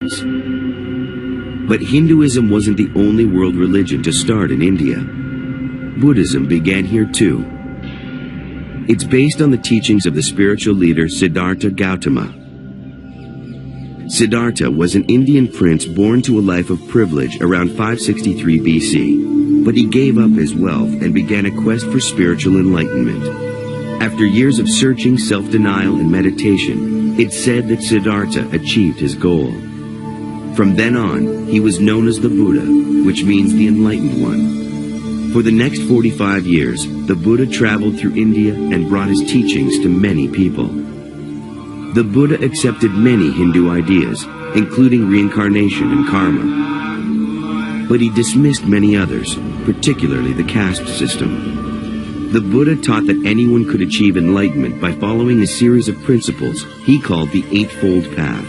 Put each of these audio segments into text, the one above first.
countries. But Hinduism wasn't the only world religion to start in India. Buddhism began here too. It's based on the teachings of the spiritual leader Siddhartha Gautama. Siddhartha was an Indian prince born to a life of privilege around 563 BC, but he gave up his wealth and began a quest for spiritual enlightenment. After years of searching, self-denial, and meditation, it's said that Siddhartha achieved his goal. From then on, he was known as the Buddha, which means the Enlightened One. For the next 45 years, the Buddha traveled through India and brought his teachings to many people. The Buddha accepted many Hindu ideas, including reincarnation and karma. But he dismissed many others, particularly the caste system. The Buddha taught that anyone could achieve enlightenment by following a series of principles he called the Eightfold Path.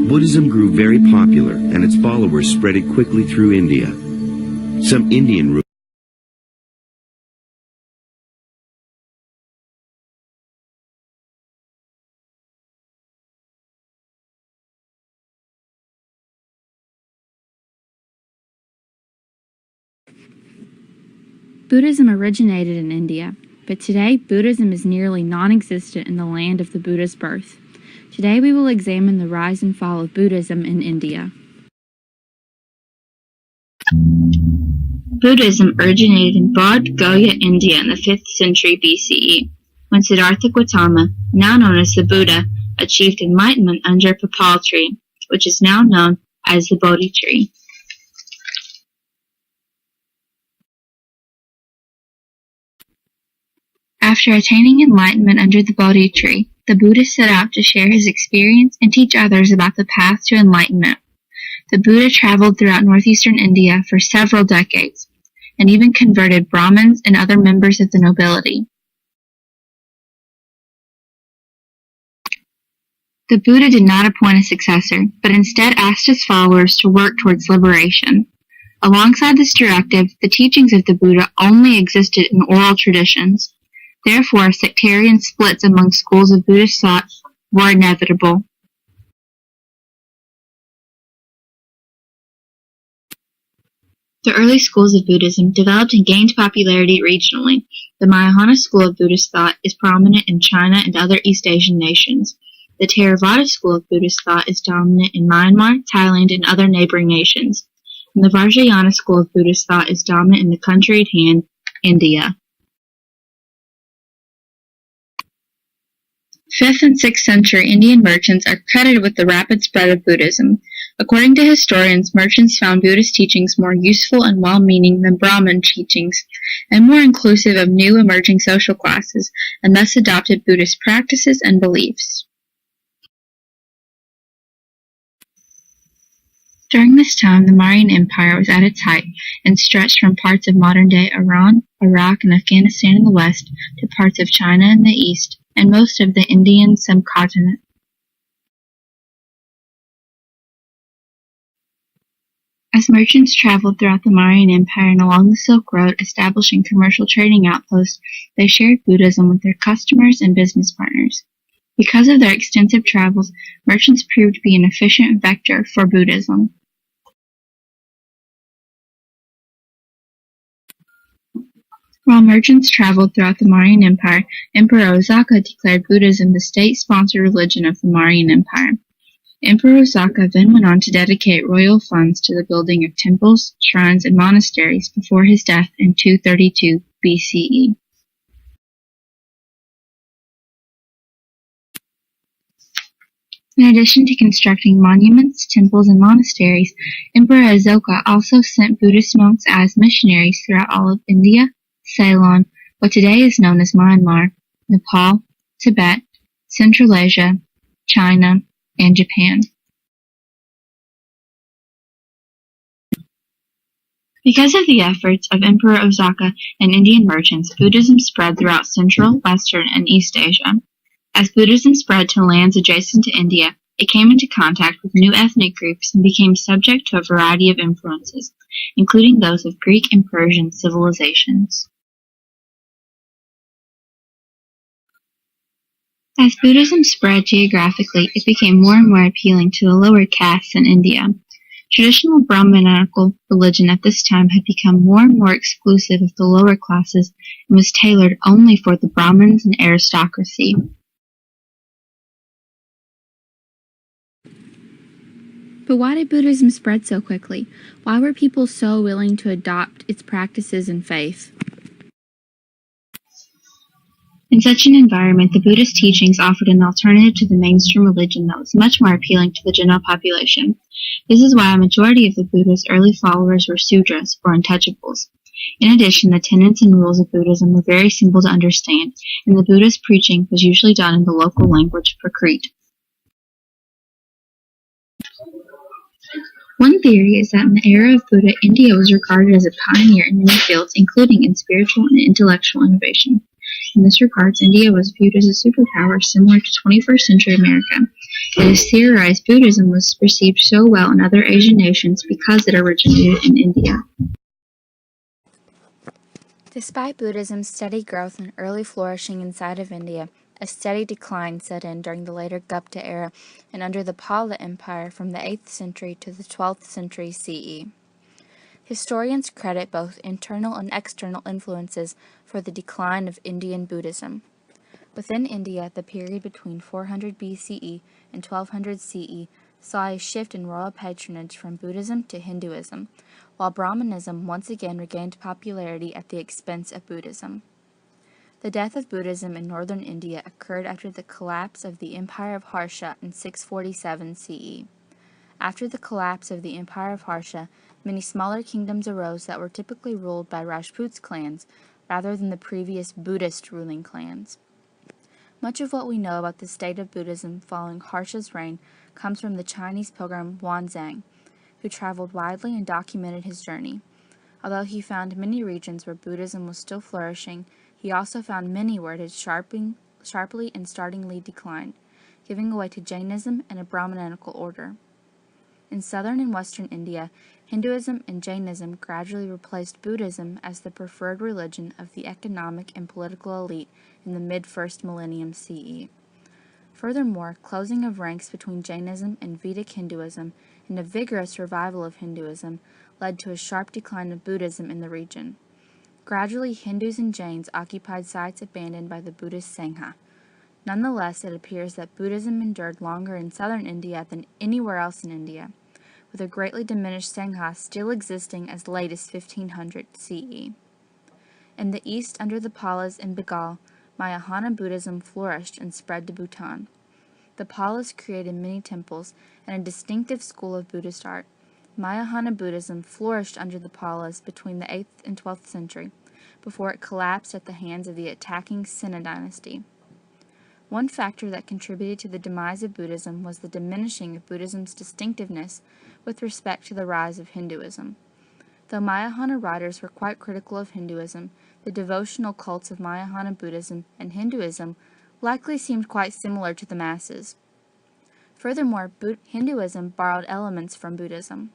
Buddhism grew very popular, and its followers spread it quickly through India. Some Indian Buddhism originated in India, but today Buddhism is nearly non-existent in the land of the Buddha's birth. Today we will examine the rise and fall of Buddhism in India. Buddhism originated in Bodh Gaya, India in the 5th century BCE, when Siddhartha Gautama, now known as the Buddha, achieved enlightenment under a papal tree, which is now known as the Bodhi tree. After attaining enlightenment under the Bodhi tree, the Buddha set out to share his experience and teach others about the path to enlightenment. The Buddha traveled throughout northeastern India for several decades, and even converted Brahmins and other members of the nobility. The Buddha did not appoint a successor, but instead asked his followers to work towards liberation. Alongside this directive, the teachings of the Buddha only existed in oral traditions. Therefore, sectarian splits among schools of Buddhist thought were inevitable. The early schools of Buddhism developed and gained popularity regionally. The Mahayana school of Buddhist thought is prominent in China and other East Asian nations. The Theravada school of Buddhist thought is dominant in Myanmar, Thailand, and other neighboring nations. And the Vajrayana school of Buddhist thought is dominant in the country at hand, India. 5th and 6th century Indian merchants are credited with the rapid spread of Buddhism. According to historians, merchants found Buddhist teachings more useful and well-meaning than Brahmin teachings, and more inclusive of new emerging social classes, and thus adopted Buddhist practices and beliefs. During this time, the Mauryan Empire was at its height and stretched from parts of modern-day Iran, Iraq, and Afghanistan in the west to parts of China in the east, and most of the Indian subcontinent. As merchants traveled throughout the Mauryan Empire and along the Silk Road, establishing commercial trading outposts, they shared Buddhism with their customers and business partners. Because of their extensive travels, merchants proved to be an efficient vector for Buddhism. While merchants traveled throughout the Mauryan Empire, Emperor Osaka declared Buddhism the state-sponsored religion of the Mauryan Empire. Emperor Osaka then went on to dedicate royal funds to the building of temples, shrines, and monasteries before his death in 232 BCE. In addition to constructing monuments, temples, and monasteries, Emperor Ashoka also sent Buddhist monks as missionaries throughout all of India, Ceylon, what today is known as Myanmar, Nepal, Tibet, Central Asia, China, and Japan. Because of the efforts of Emperor Osaka and Indian merchants, Buddhism spread throughout Central, Western, and East Asia. As Buddhism spread to lands adjacent to India, it came into contact with new ethnic groups and became subject to a variety of influences, including those of Greek and Persian civilizations. As Buddhism spread geographically, it became more and more appealing to the lower castes in India. Traditional Brahmanical religion at this time had become more and more exclusive of the lower classes and was tailored only for the Brahmins and aristocracy. But why did Buddhism spread so quickly? Why were people so willing to adopt its practices and faith? In such an environment, the Buddhist teachings offered an alternative to the mainstream religion that was much more appealing to the general population. This is why a majority of the Buddha's early followers were Sudras, or untouchables. In addition, the tenets and rules of Buddhism were very simple to understand, and the Buddhist preaching was usually done in the local language of Prakrit. One theory is that in the era of Buddha, India was regarded as a pioneer in many fields, including in spiritual and intellectual innovation. In this regard, India was viewed as a superpower similar to 21st century America. It is theorized Buddhism was received so well in other Asian nations because it originated in India. Despite Buddhism's steady growth and early flourishing inside of India, a steady decline set in during the later Gupta era and under the Pala Empire from the 8th century to the 12th century CE. Historians credit both internal and external influences for the decline of Indian Buddhism. Within India, the period between 400 BCE and 1200 CE saw a shift in royal patronage from Buddhism to Hinduism, while Brahmanism once again regained popularity at the expense of Buddhism. The death of Buddhism in northern India occurred after the collapse of the Empire of Harsha in 647 CE. After the collapse of the Empire of Harsha, many smaller kingdoms arose that were typically ruled by Rajputs clans rather than the previous Buddhist ruling clans. Much of what we know about the state of Buddhism following Harsha's reign comes from the Chinese pilgrim Huanzang, who traveled widely and documented his journey. Although he found many regions where Buddhism was still flourishing, he also found many where it had sharply and startlingly declined, giving way to Jainism and a Brahmanical order. In southern and western India, Hinduism and Jainism gradually replaced Buddhism as the preferred religion of the economic and political elite in the mid-first millennium CE. Furthermore, closing of ranks between Jainism and Vedic Hinduism and a vigorous revival of Hinduism led to a sharp decline of Buddhism in the region. Gradually, Hindus and Jains occupied sites abandoned by the Buddhist Sangha. Nonetheless, it appears that Buddhism endured longer in southern India than anywhere else in India, with a greatly diminished Sangha still existing as late as 1500 CE. In the east, under the Palas in Bengal, Mahayana Buddhism flourished and spread to Bhutan. The Palas created many temples and a distinctive school of Buddhist art. Mahayana Buddhism flourished under the Palas between the 8th and 12th century, before it collapsed at the hands of the attacking Sena dynasty. One factor that contributed to the demise of Buddhism was the diminishing of Buddhism's distinctiveness with respect to the rise of Hinduism. Though Mahayana writers were quite critical of Hinduism, the devotional cults of Mahayana Buddhism and Hinduism likely seemed quite similar to the masses. Furthermore, Hinduism borrowed elements from Buddhism.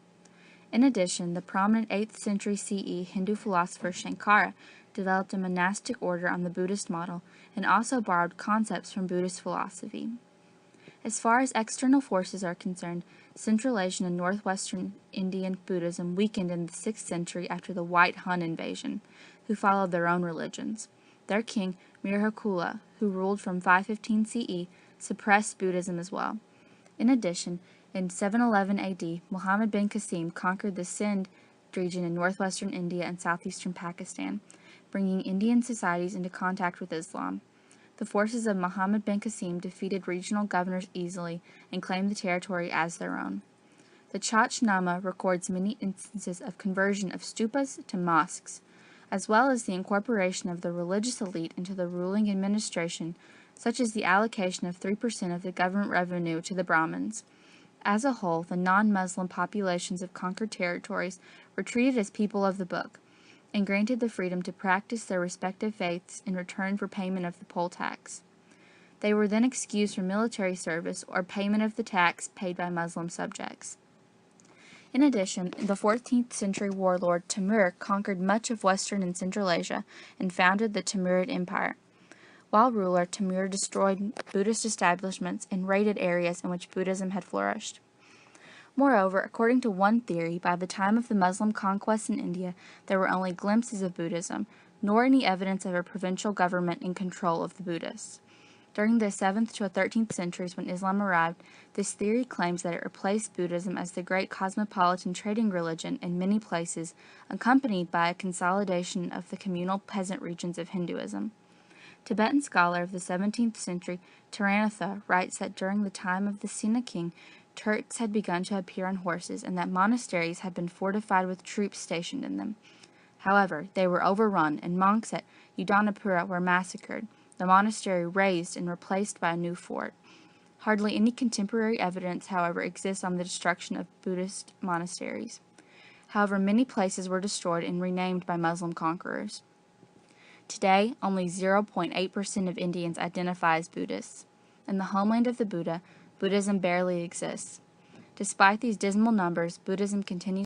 In addition, the prominent 8th century CE Hindu philosopher Shankara developed a monastic order on the Buddhist model and also borrowed concepts from Buddhist philosophy. As far as external forces are concerned, Central Asian and northwestern Indian Buddhism weakened in the 6th century after the White Hun invasion, who followed their own religions. Their king, Mirhakula, who ruled from 515 CE, suppressed Buddhism as well. In addition, in 711 AD, Muhammad bin Qasim conquered the Sindh region in northwestern India and southeastern Pakistan, bringing Indian societies into contact with Islam. The forces of Muhammad bin Qasim defeated regional governors easily and claimed the territory as their own. The Chachnama records many instances of conversion of stupas to mosques, as well as the incorporation of the religious elite into the ruling administration, such as the allocation of 3% of the government revenue to the Brahmins. As a whole, the non-Muslim populations of conquered territories were treated as people of the book, and granted the freedom to practice their respective faiths in return for payment of the poll tax. They were then excused from military service or payment of the tax paid by Muslim subjects. In addition, the 14th century warlord Timur conquered much of western and central Asia and founded the Timurid Empire. While ruler, Timur destroyed Buddhist establishments and raided areas in which Buddhism had flourished. Moreover, according to one theory, by the time of the Muslim conquest in India, there were only glimpses of Buddhism, nor any evidence of a provincial government in control of the Buddhists. During the 7th to 13th centuries, when Islam arrived, this theory claims that it replaced Buddhism as the great cosmopolitan trading religion in many places, accompanied by a consolidation of the communal peasant regions of Hinduism. Tibetan scholar of the 17th century, Taranatha, writes that during the time of the Sina king, Turks had begun to appear on horses, and that monasteries had been fortified with troops stationed in them. However, they were overrun, and monks at Udanapura were massacred, the monastery razed and replaced by a new fort. Hardly any contemporary evidence, however, exists on the destruction of Buddhist monasteries. However, many places were destroyed and renamed by Muslim conquerors. Today, only 0.8% of Indians identify as Buddhists. In the homeland of the Buddha, Buddhism barely exists. Despite these dismal numbers, Buddhism continues